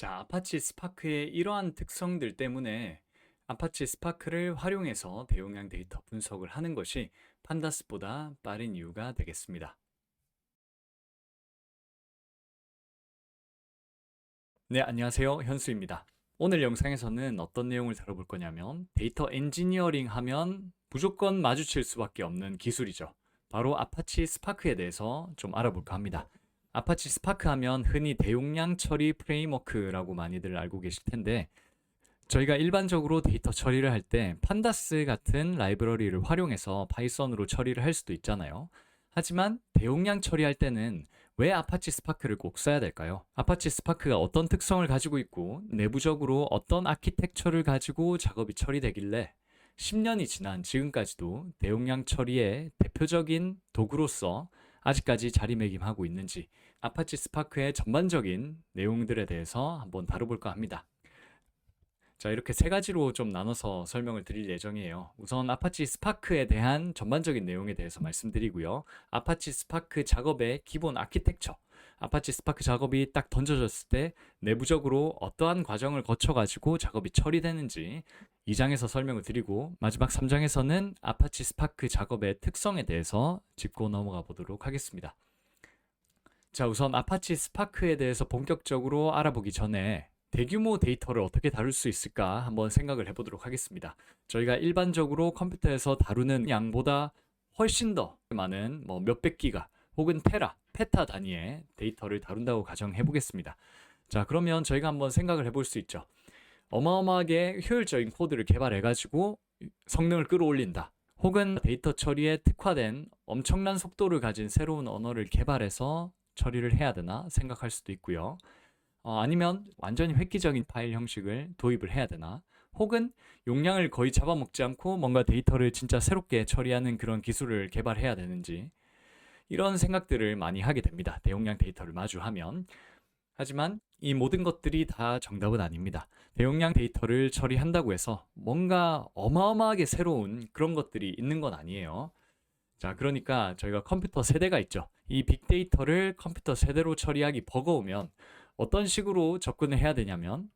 자, 아파치 스파크의 이러한 특성들 때문에 아파치 스파크를 활용해서 대용량 데이터 분석을 하는 것이 판다스보다 빠른 이유가 되겠습니다. 네, 안녕하세요. 현수입니다. 오늘 영상에서는 어떤 내용을 다뤄볼 거냐면 데이터 엔지니어링 하면 무조건 마주칠 수밖에 없는 기술이죠. 바로 아파치 스파크에 대해서 좀 알아볼까 합니다. 아파치 스파크 하면 흔히 대용량 처리 프레임워크라고 많이들 알고 계실 텐데 저희가 일반적으로 데이터 처리를 할 때 판다스 같은 라이브러리를 활용해서 파이썬으로 처리를 할 수도 있잖아요. 하지만 대용량 처리할 때는 왜 아파치 스파크를 꼭 써야 될까요? 아파치 스파크가 어떤 특성을 가지고 있고 내부적으로 어떤 아키텍처를 가지고 작업이 처리되길래 10년이 지난 지금까지도 대용량 처리의 대표적인 도구로서 아직까지 자리매김하고 있는지 아파치 스파크의 전반적인 내용들에 대해서 한번 다뤄볼까 합니다. 자, 이렇게 세 가지로 좀 나눠서 설명을 드릴 예정이에요. 우선 아파치 스파크에 대한 전반적인 내용에 대해서 말씀드리고요. 아파치 스파크 작업의 기본 아키텍처, 아파치 스파크 작업이 딱 던져졌을 때 내부적으로 어떠한 과정을 거쳐가지고 작업이 처리되는지 2장에서 설명을 드리고 마지막 3장에서는 아파치 스파크 작업의 특성에 대해서 짚고 넘어가 보도록 하겠습니다. 자, 우선 아파치 스파크에 대해서 본격적으로 알아보기 전에 대규모 데이터를 어떻게 다룰 수 있을까 한번 생각을 해보도록 하겠습니다. 저희가 일반적으로 컴퓨터에서 다루는 양보다 훨씬 더 많은 몇백 기가 혹은 테라, 페타 단위의 데이터를 다룬다고 가정해 보겠습니다. 자, 그러면 저희가 한번 생각을 해볼 수 있죠. 어마어마하게 효율적인 코드를 개발해가지고 성능을 끌어올린다. 혹은 데이터 처리에 특화된 엄청난 속도를 가진 새로운 언어를 개발해서 처리를 해야 되나 생각할 수도 있고요. 아니면 완전히 획기적인 파일 형식을 도입을 해야 되나? 혹은 용량을 거의 잡아먹지 않고 뭔가 데이터를 진짜 새롭게 처리하는 그런 기술을 개발해야 되는지 이런 생각들을 많이 하게 됩니다. 대용량 데이터를 마주하면. 하지만 이 모든 것들이 다 정답은 아닙니다. 대용량 데이터를 처리한다고 해서 뭔가 어마어마하게 새로운 그런 것들이 있는 건 아니에요. 자, 그러니까 저희가 컴퓨터 세대가 있죠. 이 빅데이터를 컴퓨터 세대로 처리하기 버거우면 어떤 식으로 접근을 해야 되냐면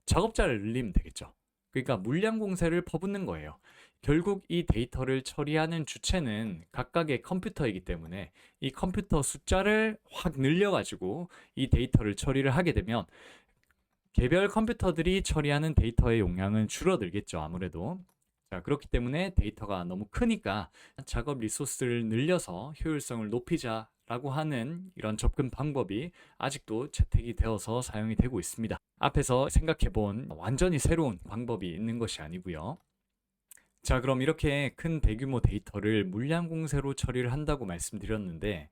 작업자를 늘리면 되겠죠. 그러니까 물량 공세를 퍼붓는 거예요. 결국 이 데이터를 처리하는 주체는 각각의 컴퓨터이기 때문에 이 컴퓨터 숫자를 확 늘려가지고 이 데이터를 처리를 하게 되면 개별 컴퓨터들이 처리하는 데이터의 용량은 줄어들겠죠, 아무래도. 자, 그렇기 때문에 데이터가 너무 크니까 작업 리소스를 늘려서 효율성을 높이자라고 하는 이런 접근 방법이 아직도 채택이 되어서 사용이 되고 있습니다. 앞에서 생각해본 완전히 새로운 방법이 있는 것이 아니고요. 자, 그럼 이렇게 큰 대규모 데이터를 물량 공세로 처리를 한다고 말씀드렸는데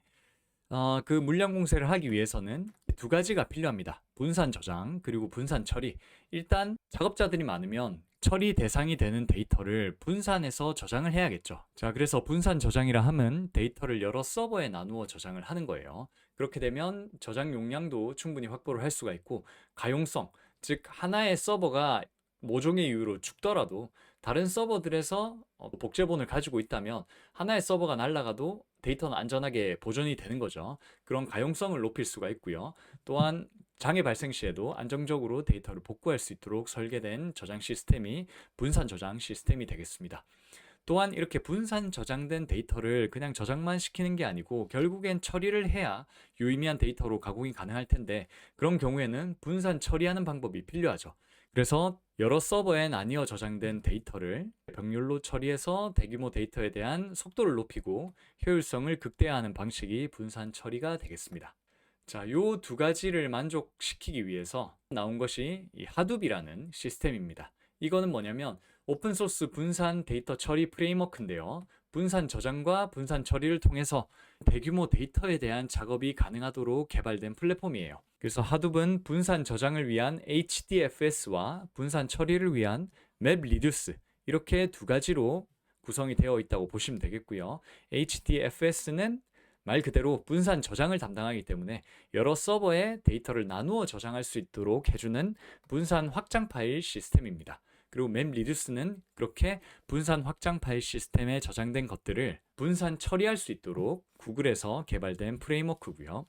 그 물량 공세를 하기 위해서는 두 가지가 필요합니다. 분산 저장 그리고 분산 처리. 일단 작업자들이 많으면 처리 대상이 되는 데이터를 분산해서 저장을 해야겠죠. 자, 그래서 분산 저장이라 함은 데이터를 여러 서버에 나누어 저장을 하는 거예요. 그렇게 되면 저장 용량도 충분히 확보를 할 수가 있고 가용성, 즉 하나의 서버가 모종의 이유로 죽더라도 다른 서버들에서 복제본을 가지고 있다면 하나의 서버가 날아가도 데이터는 안전하게 보존이 되는 거죠. 그런 가용성을 높일 수가 있고요. 또한 장애 발생 시에도 안정적으로 데이터를 복구할 수 있도록 설계된 저장 시스템이 분산 저장 시스템이 되겠습니다. 또한 이렇게 분산 저장된 데이터를 그냥 저장만 시키는 게 아니고 결국엔 처리를 해야 유의미한 데이터로 가공이 가능할 텐데 그런 경우에는 분산 처리하는 방법이 필요하죠. 그래서 여러 서버에 나뉘어 저장된 데이터를 병렬로 처리해서 대규모 데이터에 대한 속도를 높이고 효율성을 극대화하는 방식이 분산 처리가 되겠습니다. 자, 요 두 가지를 만족시키기 위해서 나온 것이 이 하둡이라는 시스템입니다. 이거는 뭐냐면 오픈소스 분산 데이터 처리 프레임워크인데요. 분산 저장과 분산 처리를 통해서 대규모 데이터에 대한 작업이 가능하도록 개발된 플랫폼이에요. 그래서 하둡은 분산 저장을 위한 HDFS와 분산 처리를 위한 맵리듀스 이렇게 두 가지로 구성이 되어 있다고 보시면 되겠고요. HDFS는 말 그대로 분산 저장을 담당하기 때문에 여러 서버에 데이터를 나누어 저장할 수 있도록 해주는 분산 확장 파일 시스템입니다. 그리고 맵리듀스는 그렇게 분산 확장 파일 시스템에 저장된 것들을 분산 처리할 수 있도록 구글에서 개발된 프레임워크고요.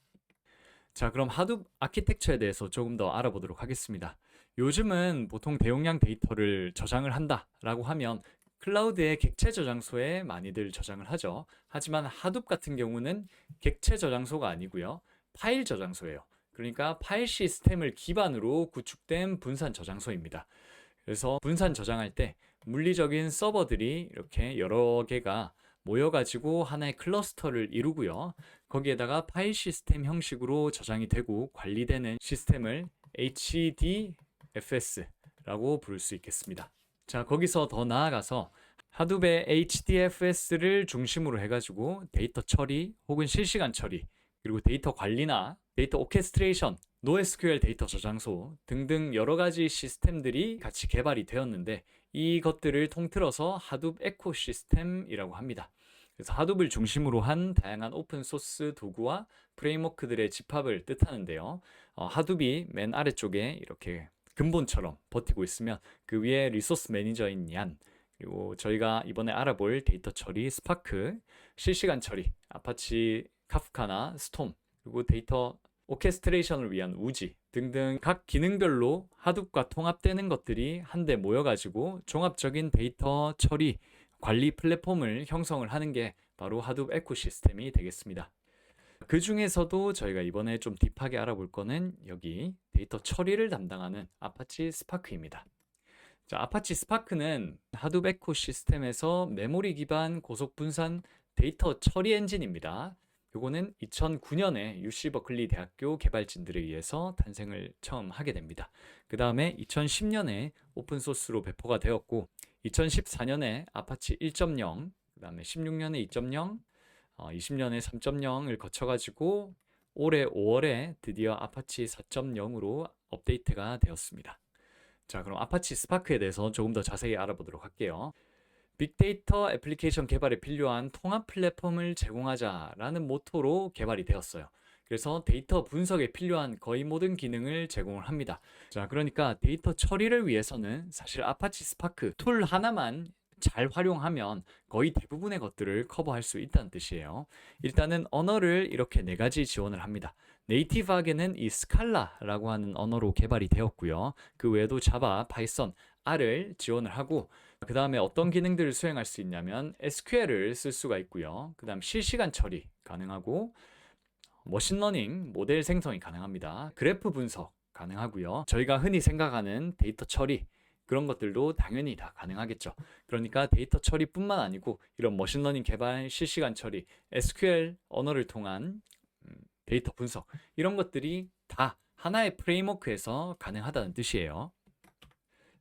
자, 그럼 하둡 아키텍처에 대해서 조금 더 알아보도록 하겠습니다. 요즘은 보통 대용량 데이터를 저장을 한다라고 하면 클라우드의 객체 저장소에 많이들 저장을 하죠. 하지만 하둡 같은 경우는 객체 저장소가 아니고요. 파일 저장소예요. 그러니까 파일 시스템을 기반으로 구축된 분산 저장소입니다. 그래서 분산 저장할 때 물리적인 서버들이 이렇게 여러 개가 모여가지고 하나의 클러스터를 이루고요. 거기에다가 파일 시스템 형식으로 저장이 되고 관리되는 시스템을 HDFS라고 부를 수 있겠습니다. 자, 거기서 더 나아가서 하둡의 HDFS를 중심으로 해가지고 데이터 처리 혹은 실시간 처리, 그리고 데이터 관리나 데이터 오케스트레이션, NoSQL 데이터 저장소 등등 여러 가지 시스템들이 같이 개발이 되었는데, 이것들을 통틀어서 하둡 에코시스템이라고 합니다. 그래서 하둡을 중심으로 한 다양한 오픈소스 도구와 프레임워크들의 집합을 뜻하는데요. 하둡이 맨 아래쪽에 이렇게 근본처럼 버티고 있으면 그 위에 리소스 매니저인 얀, 그리고 저희가 이번에 알아볼 데이터 처리 스파크, 실시간 처리 아파치 카프카나 스톰, 그리고 데이터 오케스트레이션을 위한 우지 등등 각 기능별로 하둡과 통합되는 것들이 한데 모여가지고 종합적인 데이터 처리 관리 플랫폼을 형성을 하는 게 바로 하둡 에코시스템이 되겠습니다. 그 중에서도 저희가 이번에 좀 딥하게 알아볼 거는 여기 데이터 처리를 담당하는 아파치 스파크입니다. 자, 아파치 스파크는 하둡 에코시스템에서 메모리 기반 고속 분산 데이터 처리 엔진입니다. 요거는 2009년에 UC 버클리 대학교 개발진들에 의해서 탄생을 처음 하게 됩니다. 그 다음에 2010년에 오픈소스로 배포가 되었고, 2014년에 아파치 1.0, 그 다음에 16년에 2.0, 20년에 3.0을 거쳐가지고 올해 5월에 드디어 아파치 4.0으로 업데이트가 되었습니다. 자, 그럼 아파치 스파크에 대해서 조금 더 자세히 알아보도록 할게요. 빅데이터 애플리케이션 개발에 필요한 통합 플랫폼을 제공하자라는 모토로 개발이 되었어요. 그래서 데이터 분석에 필요한 거의 모든 기능을 제공을 합니다. 자, 그러니까 데이터 처리를 위해서는 사실 아파치 스파크 툴 하나만 잘 활용하면 거의 대부분의 것들을 커버할 수 있다는 뜻이에요. 일단은 언어를 이렇게 4가지 지원을 합니다. 네이티브하게는 이 스칼라라고 하는 언어로 개발이 되었고요. 그 외에도 자바, 파이썬, R을 지원을 하고, 그 다음에 어떤 기능들을 수행할 수 있냐면 SQL을 쓸 수가 있고요. 그 다음 실시간 처리 가능하고, 머신러닝 모델 생성이 가능합니다. 그래프 분석 가능하고요. 저희가 흔히 생각하는 데이터 처리, 그런 것들도 당연히 다 가능하겠죠. 그러니까 데이터 처리뿐만 아니고 이런 머신러닝 개발, 실시간 처리, SQL 언어를 통한 데이터 분석, 이런 것들이 다 하나의 프레임워크에서 가능하다는 뜻이에요.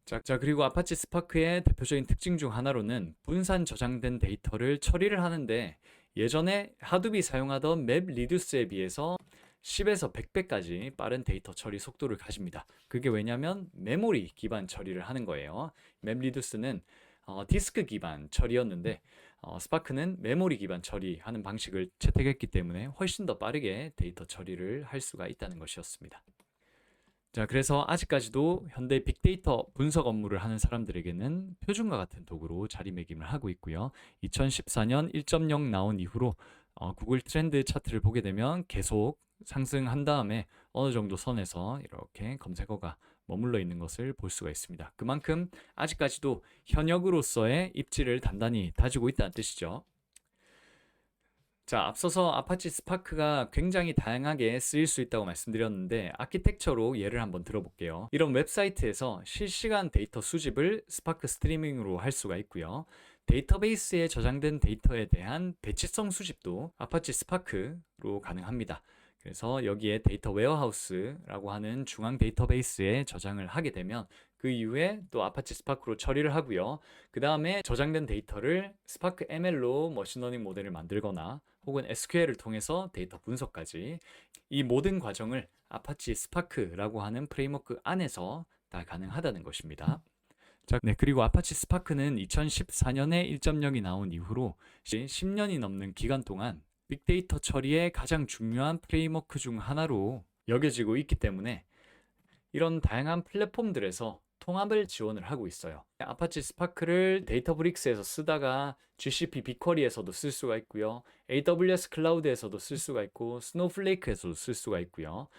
자, 그리고 아파치 스파크의 대표적인 특징 중 하나로는 분산 저장된 데이터를 처리를 하는데, 예전에 하둡이 사용하던 맵 리듀스에 비해서 10에서 100배까지 빠른 데이터 처리 속도를 가집니다. 그게 왜냐면 메모리 기반 처리를 하는 거예요. 맵 리듀스는 디스크 기반 처리였는데, 스파크는 메모리 기반 처리하는 방식을 채택했기 때문에 훨씬 더 빠르게 데이터 처리를 할 수가 있다는 것이었습니다. 자, 그래서 아직까지도 현대 빅데이터 분석 업무를 하는 사람들에게는 표준과 같은 도구로 자리매김을 하고 있고요. 2014년 1.0 나온 이후로 구글 트렌드 차트를 보게 되면 계속 상승한 다음에 어느 정도 선에서 이렇게 검색어가 머물러 있는 것을 볼 수가 있습니다. 그만큼 아직까지도 현역으로서의 입지를 단단히 다지고 있다는 뜻이죠. 자, 앞서서 아파치 스파크가 굉장히 다양하게 쓰일 수 있다고 말씀드렸는데, 아키텍처로 예를 한번 들어볼게요. 이런 웹사이트에서 실시간 데이터 수집을 스파크 스트리밍으로 할 수가 있고요. 데이터베이스에 저장된 데이터에 대한 배치성 수집도 아파치 스파크로 가능합니다. 그래서 여기에 데이터 웨어하우스라고 하는 중앙 데이터베이스에 저장을 하게 되면 그 이후에 또 아파치 스파크로 처리를 하고요. 그 다음에 저장된 데이터를 스파크 ML로 머신러닝 모델을 만들거나 혹은 SQL을 통해서 데이터 분석까지, 이 모든 과정을 아파치 스파크라고 하는 프레임워크 안에서 다 가능하다는 것입니다. 자, 네, 그리고 아파치 스파크는 2014년에 1.0이 나온 이후로 10년이 넘는 기간 동안 빅데이터 처리의 가장 중요한 프레임워크 중 하나로 여겨지고 있기 때문에 이런 다양한 플랫폼들에서 통합을 지원을 하고 있어요. 아파치 스파크를 데이터브릭스에서 쓰다가 GCP 빅쿼리에서도 쓸 수가 있고요. AWS 클라우드에서도 쓸 수가 있고 스노우플레이크에서도 쓸 수가 있고요.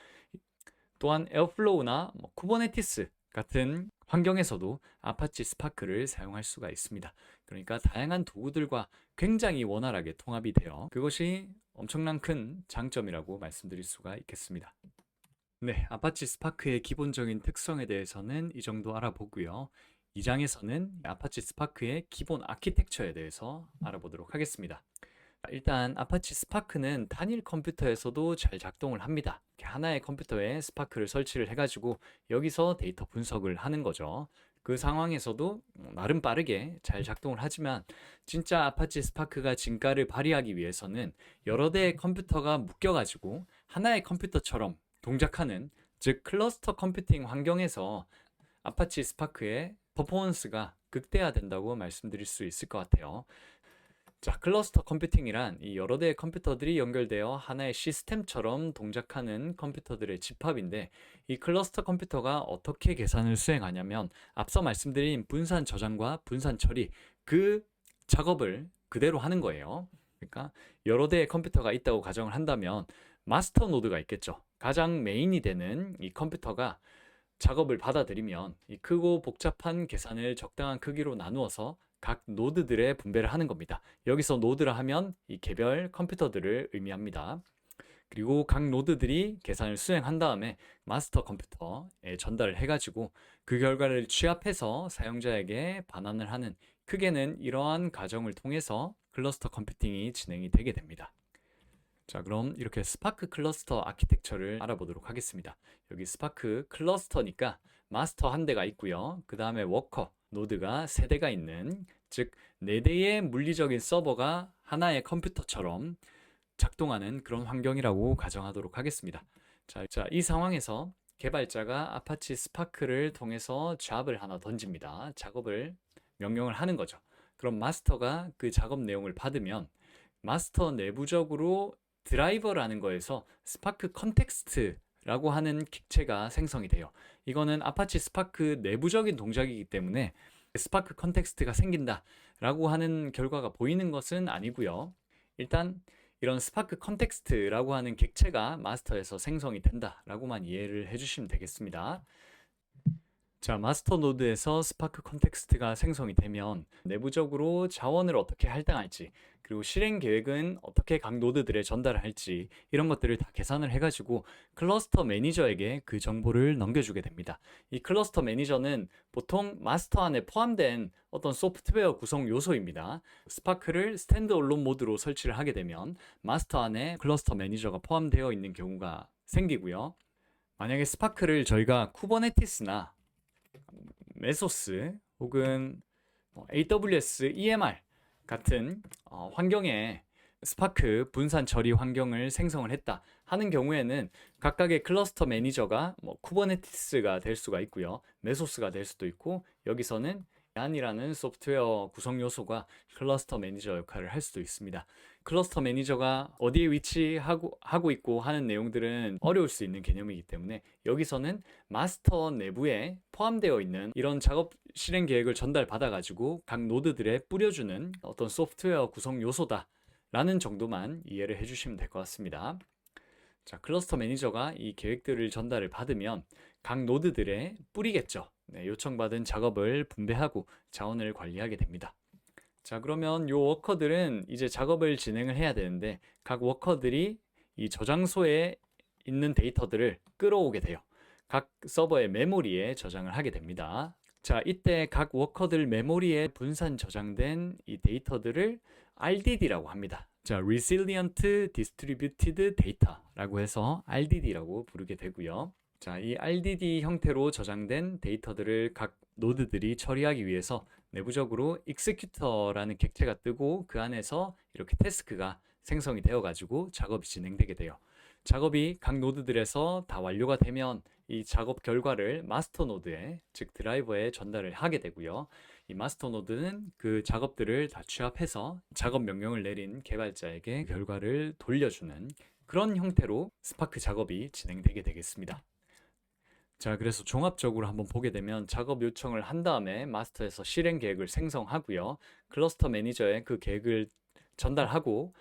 또한 에어플로우나 쿠버네티스 같은 환경에서도 아파치 스파크를 사용할 수가 있습니다. 그러니까 다양한 도구들과 굉장히 원활하게 통합이 되어 그것이 엄청난 큰 장점이라고 말씀드릴 수가 있겠습니다. 네, 아파치 스파크의 기본적인 특성에 대해서는 이 정도 알아보고요. 2장에서는 아파치 스파크의 기본 아키텍처에 대해서 알아보도록 하겠습니다. 일단 아파치 스파크는 단일 컴퓨터에서도 잘 작동을 합니다. 하나의 컴퓨터에 스파크를 설치를 해가지고 여기서 데이터 분석을 하는 거죠. 그 상황에서도 나름 빠르게 잘 작동을 하지만 진짜 아파치 스파크가 진가를 발휘하기 위해서는 여러 대의 컴퓨터가 묶여가지고 하나의 컴퓨터처럼 동작하는, 즉 클러스터 컴퓨팅 환경에서 아파치 스파크의 퍼포먼스가 극대화된다고 말씀드릴 수 있을 것 같아요. 자, 클러스터 컴퓨팅이란 이 여러 대의 컴퓨터들이 연결되어 하나의 시스템처럼 동작하는 컴퓨터들의 집합인데, 이 클러스터 컴퓨터가 어떻게 계산을 수행하냐면 앞서 말씀드린 분산 저장과 분산 처리, 그 작업을 그대로 하는 거예요. 그러니까 여러 대의 컴퓨터가 있다고 가정을 한다면 마스터 노드가 있겠죠. 가장 메인이 되는 이 컴퓨터가 작업을 받아들이면 이 크고 복잡한 계산을 적당한 크기로 나누어서 각 노드들에 분배를 하는 겁니다. 여기서 노드라 하면 이 개별 컴퓨터들을 의미합니다. 그리고 각 노드들이 계산을 수행한 다음에 마스터 컴퓨터에 전달을 해가지고 그 결과를 취합해서 사용자에게 반환을 하는, 크게는 이러한 과정을 통해서 클러스터 컴퓨팅이 진행이 되게 됩니다. 자, 그럼 이렇게 스파크 클러스터 아키텍처를 알아보도록 하겠습니다. 여기 스파크 클러스터니까 마스터 한 대가 있고요. 그 다음에 워커 노드가 3대가 있는, 즉 4대의 물리적인 서버가 하나의 컴퓨터처럼 작동하는 그런 환경이라고 가정하도록 하겠습니다. 자, 이 상황에서 개발자가 아파치 스파크를 통해서 잡을 하나 던집니다. 작업을 명령을 하는 거죠. 그럼 마스터가 그 작업 내용을 받으면 마스터 내부적으로 드라이버라는 거에서 스파크 컨텍스트라고 하는 객체가 생성이 돼요. 이거는 아파치 스파크 내부적인 동작이기 때문에 스파크 컨텍스트가 생긴다라고 하는 결과가 보이는 것은 아니고요. 일단 이런 스파크 컨텍스트라고 하는 객체가 마스터에서 생성이 된다라고만 이해를 해주시면 되겠습니다. 자, 마스터 노드에서 스파크 컨텍스트가 생성이 되면 내부적으로 자원을 어떻게 할당할지, 그리고 실행 계획은 어떻게 각 노드들에 전달을 할지, 이런 것들을 다 계산을 해가지고 클러스터 매니저에게 그 정보를 넘겨주게 됩니다. 이 클러스터 매니저는 보통 마스터 안에 포함된 어떤 소프트웨어 구성 요소입니다. 스파크를 스탠드얼론 모드로 설치를 하게 되면 마스터 안에 클러스터 매니저가 포함되어 있는 경우가 생기고요. 만약에 스파크를 저희가 쿠버네티스나 메소스 혹은 AWS EMR 같은 환경에 스파크 분산 처리 환경을 생성을 했다 하는 경우에는 각각의 클러스터 매니저가 쿠버네티스가 될 수가 있고요, 메소스가 될 수도 있고, 여기서는 얀이라는 소프트웨어 구성 요소가 클러스터 매니저 역할을 할 수도 있습니다. 클러스터 매니저가 어디에 위치하고 있고 하는 내용들은 어려울 수 있는 개념이기 때문에 여기서는 마스터 내부에 포함되어 있는 이런 작업 실행 계획을 전달받아 가지고 각 노드들에 뿌려주는 어떤 소프트웨어 구성 요소다 라는 정도만 이해를 해주시면 될 것 같습니다. 자, 클러스터 매니저가 이 계획들을 전달을 받으면 각 노드들에 뿌리겠죠. 네, 요청받은 작업을 분배하고 자원을 관리하게 됩니다. 자, 그러면 요 워커들은 이제 작업을 진행을 해야 되는데 각 워커들이 이 저장소에 있는 데이터들을 끌어오게 돼요. 각 서버의 메모리에 저장을 하게 됩니다. 자, 이때 각 워커들 메모리에 분산 저장된 이 데이터들을 RDD라고 합니다. 자, Resilient Distributed Data라고 해서 RDD라고 부르게 되고요. 자, 이 RDD 형태로 저장된 데이터들을 각 노드들이 처리하기 위해서 내부적으로 executor라는 객체가 뜨고 그 안에서 이렇게 태스크가 생성이 되어 가지고 작업이 진행되게 돼요. 작업이 각 노드들에서 다 완료가 되면 이 작업 결과를 마스터 노드에, 즉 드라이버에 전달을 하게 되고요. 이 마스터 노드는 그 작업들을 다 취합해서 작업 명령을 내린 개발자에게 결과를 돌려주는 그런 형태로 스파크 작업이 진행되게 되겠습니다. 자, 그래서 종합적으로 한번 보게 되면 작업 요청을 한 다음에 마스터에서 실행 계획을 생성하고요. 클러스터 매니저에 그 계획을 전달하고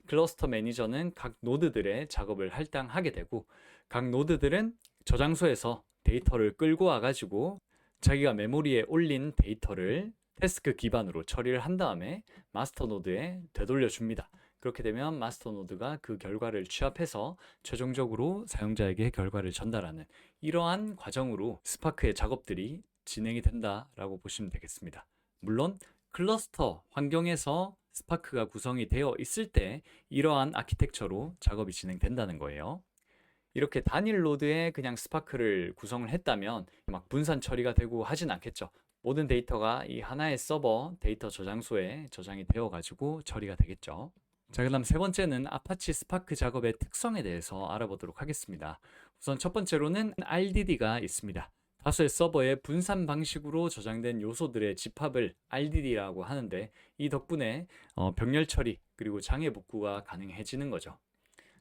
클러스터 매니저는 각 노드들의 작업을 할당하게 되고 각 노드들은 저장소에서 데이터를 끌고 와가지고 자기가 메모리에 올린 데이터를 태스크 기반으로 처리를 한 다음에 마스터 노드에 되돌려 줍니다. 그렇게 되면 마스터 노드가 그 결과를 취합해서 최종적으로 사용자에게 결과를 전달하는 이러한 과정으로 스파크의 작업들이 진행이 된다라고 보시면 되겠습니다. 물론 클러스터 환경에서 스파크가 구성이 되어 있을 때 이러한 아키텍처로 작업이 진행된다는 거예요. 이렇게 단일 노드에 그냥 스파크를 구성을 했다면 막 분산 처리가 되고 하진 않겠죠. 모든 데이터가 이 하나의 서버 데이터 저장소에 저장이 되어 가지고 처리가 되겠죠. 자, 그다음 세 번째는 아파치 스파크 작업의 특성에 대해서 알아보도록 하겠습니다. 우선 첫 번째로는 RDD가 있습니다. 다수의 서버에 분산 방식으로 저장된 요소들의 집합을 RDD라고 하는데 이 덕분에 병렬 처리 그리고 장애 복구가 가능해지는 거죠.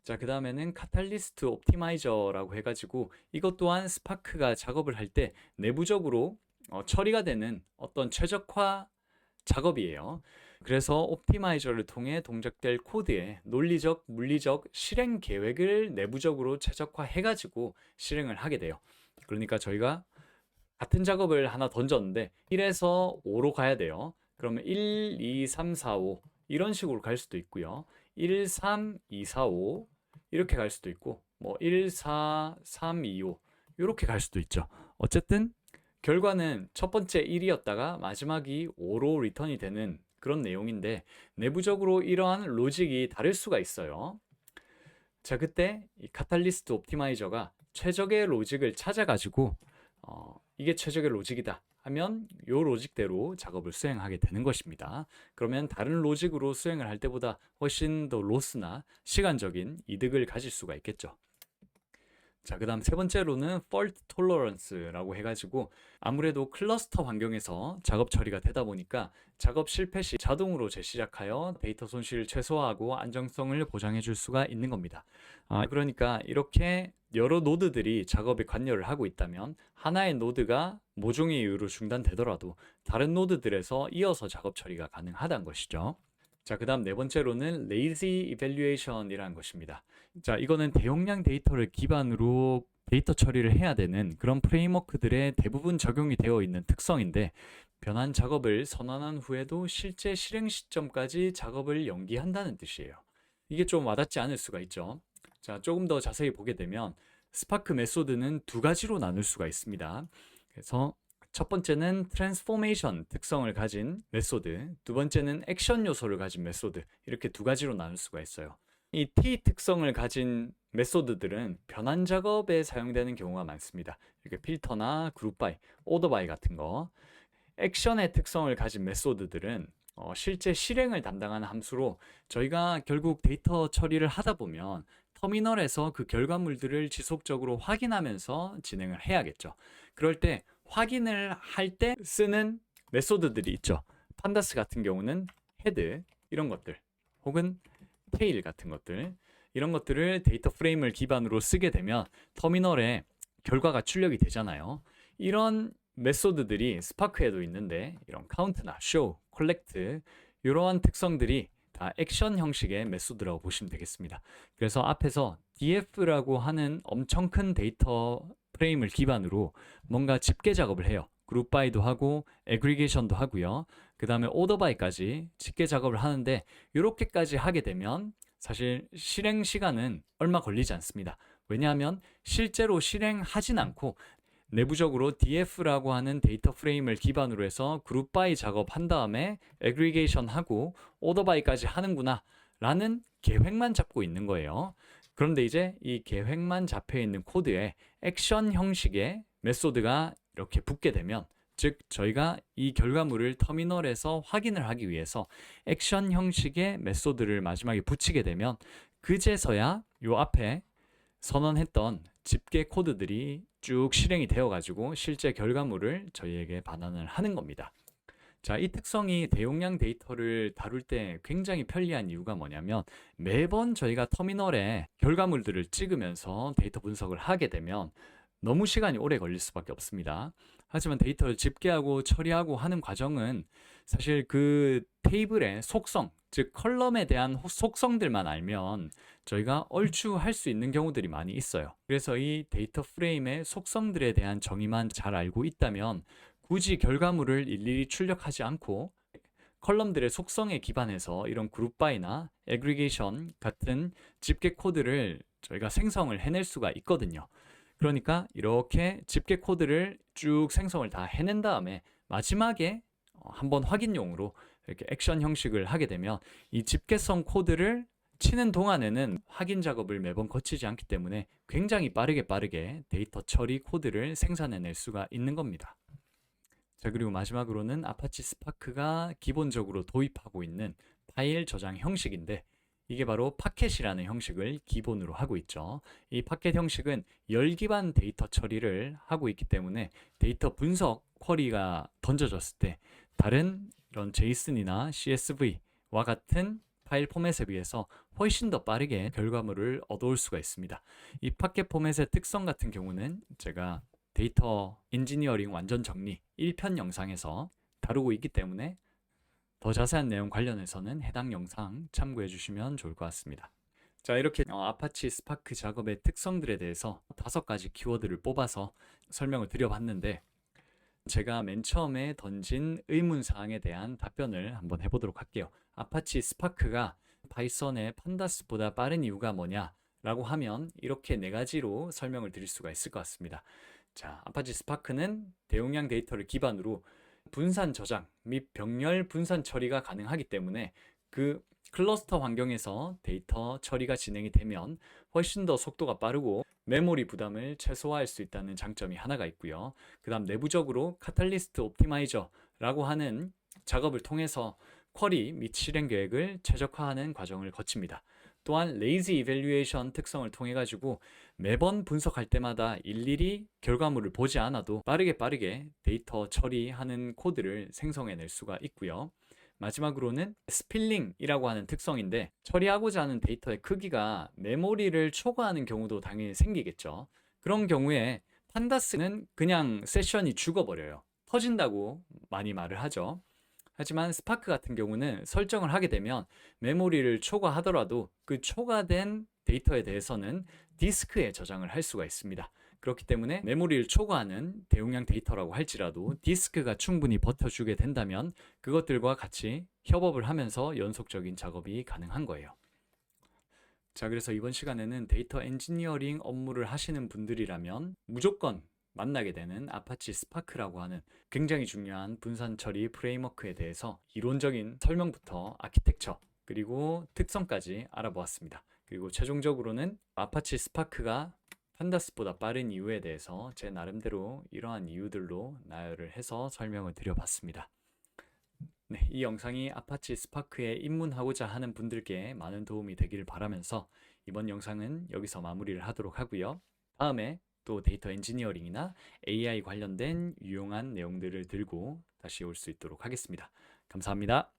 자, 그 다음에는 카탈리스트 옵티마이저라고 해가지고 이것 또한 스파크가 작업을 할 때 내부적으로 처리가 되는 어떤 최적화 작업이에요. 그래서 옵티마이저를 통해 동작될 코드에 논리적, 물리적 실행 계획을 내부적으로 최적화해가지고 실행을 하게 돼요. 그러니까 저희가 같은 작업을 하나 던졌는데 1에서 5로 가야 돼요. 그러면 1, 2, 3, 4, 5 이런 식으로 갈 수도 있고요. 1, 3, 2, 4, 5 이렇게 갈 수도 있고 뭐 1, 4, 3, 2, 5 이렇게 갈 수도 있죠. 어쨌든 결과는 첫 번째 1이었다가 마지막이 5로 리턴이 되는 그런 내용인데 내부적으로 이러한 로직이 다를 수가 있어요. 자, 그때 이 카탈리스트 옵티마이저가 최적의 로직을 찾아가지고 이게 최적의 로직이다 하면 이 로직대로 작업을 수행하게 되는 것입니다. 그러면 다른 로직으로 수행을 할 때보다 훨씬 더 로스나 시간적인 이득을 가질 수가 있겠죠. 자, 그 다음 세 번째로는 fault tolerance라고 해가지고 아무래도 클러스터 환경에서 작업 처리가 되다 보니까 작업 실패 시 자동으로 재시작하여 데이터 손실을 최소화하고 안정성을 보장해 줄 수가 있는 겁니다. 그러니까 이렇게 여러 노드들이 작업에 관여를 하고 있다면 하나의 노드가 모종의 이유로 중단되더라도 다른 노드들에서 이어서 작업 처리가 가능하다는 것이죠. 자, 그 다음 네 번째로는 lazy evaluation이라는 것입니다. 자, 이거는 대용량 데이터를 기반으로 데이터 처리를 해야 되는 그런 프레임워크들의 대부분 적용이 되어 있는 특성인데 변환 작업을 선언한 후에도 실제 실행 시점까지 작업을 연기한다는 뜻이에요. 이게 좀 와닿지 않을 수가 있죠. 자, 조금 더 자세히 보게 되면 스파크 메소드는 두 가지로 나눌 수가 있습니다. 그래서 첫 번째는 트랜스포메이션 특성을 가진 메소드, 두 번째는 액션 요소를 가진 메소드, 이렇게 두 가지로 나눌 수가 있어요. 이 T 특성을 가진 메소드들은 변환 작업에 사용되는 경우가 많습니다. 이렇게 필터나 그룹 바이, 오더 바이 같은 거. 액션의 특성을 가진 메소드들은 실제 실행을 담당하는 함수로 저희가 결국 데이터 처리를 하다 보면 터미널에서 그 결과물들을 지속적으로 확인하면서 진행을 해야겠죠. 그럴 때 확인을 할 때 쓰는 메소드들이 있죠. 판다스 같은 경우는 헤드 이런 것들 혹은 테일 같은 것들 이런 것들을 데이터 프레임을 기반으로 쓰게 되면 터미널에 결과가 출력이 되잖아요. 이런 메소드들이 스파크에도 있는데 이런 카운트나 쇼, 콜렉트 이러한 특성들이 다 액션 형식의 메소드라고 보시면 되겠습니다. 그래서 앞에서 df라고 하는 엄청 큰 데이터 프레임을 기반으로 뭔가 집계 작업을 해요. 그룹 바이도 하고 애그리게이션도 하고요. 그 다음에 오더 바이까지 집계 작업을 하는데 이렇게까지 하게 되면 사실 실행 시간은 얼마 걸리지 않습니다. 왜냐하면 실제로 실행하진 않고 내부적으로 df라고 하는 데이터 프레임을 기반으로 해서 그룹 바이 작업한 다음에 애그리게이션 하고 오더 바이까지 하는구나 라는 계획만 잡고 있는 거예요. 그런데 이제 이 계획만 잡혀 있는 코드에 액션 형식의 메소드가 이렇게 붙게 되면 즉 저희가 이 결과물을 터미널에서 확인을 하기 위해서 액션 형식의 메소드를 마지막에 붙이게 되면 그제서야 요 앞에 선언했던 집계 코드들이 쭉 실행이 되어 가지고 실제 결과물을 저희에게 반환을 하는 겁니다. 자, 이 특성이 대용량 데이터를 다룰 때 굉장히 편리한 이유가 뭐냐면 매번 저희가 터미널에 결과물들을 찍으면서 데이터 분석을 하게 되면 너무 시간이 오래 걸릴 수밖에 없습니다. 하지만 데이터를 집계하고 처리하고 하는 과정은 사실 그 테이블의 속성, 즉 컬럼에 대한 속성들만 알면 저희가 얼추 할 수 있는 경우들이 많이 있어요. 그래서 이 데이터 프레임의 속성들에 대한 정의만 잘 알고 있다면 굳이 결과물을 일일이 출력하지 않고 컬럼들의 속성에 기반해서 이런 그룹 바이나 애그리게이션 같은 집계 코드를 저희가 생성을 해낼 수가 있거든요. 그러니까 이렇게 집계 코드를 쭉 생성을 다 해낸 다음에 마지막에 한번 확인용으로 이렇게 액션 형식을 하게 되면 이 집계성 코드를 치는 동안에는 확인 작업을 매번 거치지 않기 때문에 굉장히 빠르게 데이터 처리 코드를 생산해낼 수가 있는 겁니다. 자, 그리고 마지막으로는 아파치 스파크가 기본적으로 도입하고 있는 파일 저장 형식인데 이게 바로 파켓이라는 형식을 기본으로 하고 있죠. 이 파켓 형식은 열 기반 데이터 처리를 하고 있기 때문에 데이터 분석 쿼리가 던져졌을 때 다른 이런 JSON이나 CSV와 같은 파일 포맷에 비해서 훨씬 더 빠르게 결과물을 얻어올 수가 있습니다. 이 파켓 포맷의 특성 같은 경우는 제가 데이터 엔지니어링 완전 정리 1편 영상에서 다루고 있기 때문에 더 자세한 내용 관련해서는 해당 영상 참고해 주시면 좋을 것 같습니다. 자, 이렇게 아파치 스파크 작업의 특성들에 대해서 5가지 키워드를 뽑아서 설명을 드려봤는데 제가 맨 처음에 던진 의문사항에 대한 답변을 한번 해보도록 할게요. 아파치 스파크가 파이썬의 판다스보다 빠른 이유가 뭐냐? 라고 하면 이렇게 4가지로 설명을 드릴 수가 있을 것 같습니다. 자, 아파치 스파크는 대용량 데이터를 기반으로 분산 저장 및 병렬 분산 처리가 가능하기 때문에 그 클러스터 환경에서 데이터 처리가 진행이 되면 훨씬 더 속도가 빠르고 메모리 부담을 최소화할 수 있다는 장점이 하나가 있고요. 그 다음 내부적으로 카탈리스트 옵티마이저라고 하는 작업을 통해서 쿼리 및 실행 계획을 최적화하는 과정을 거칩니다. 또한 레이지 이밸류에이션 특성을 통해 가지고 매번 분석할 때마다 일일이 결과물을 보지 않아도 빠르게 데이터 처리하는 코드를 생성해낼 수가 있고요. 마지막으로는 스필링이라고 하는 특성인데 처리하고자 하는 데이터의 크기가 메모리를 초과하는 경우도 당연히 생기겠죠. 그런 경우에 판다스는 그냥 세션이 죽어버려요. 터진다고 많이 말을 하죠. 하지만 스파크 같은 경우는 설정을 하게 되면 메모리를 초과하더라도 그 초과된 데이터에 대해서는 디스크에 저장을 할 수가 있습니다. 그렇기 때문에 메모리를 초과하는 대용량 데이터라고 할지라도 디스크가 충분히 버텨주게 된다면 그것들과 같이 협업을 하면서 연속적인 작업이 가능한 거예요. 자, 그래서 이번 시간에는 데이터 엔지니어링 업무를 하시는 분들이라면 무조건 만나게 되는 아파치 스파크라고 하는 굉장히 중요한 분산 처리 프레임워크에 대해서 이론적인 설명부터 아키텍처 그리고 특성까지 알아보았습니다. 그리고 최종적으로는 아파치 스파크가 판다스보다 빠른 이유에 대해서 제 나름대로 이러한 이유들로 나열을 해서 설명을 드려봤습니다. 네, 이 영상이 아파치 스파크에 입문하고자 하는 분들께 많은 도움이 되기를 바라면서 이번 영상은 여기서 마무리를 하도록 하고요. 다음에 또 데이터 엔지니어링이나 AI 관련된 유용한 내용들을 들고 다시 올 수 있도록 하겠습니다. 감사합니다.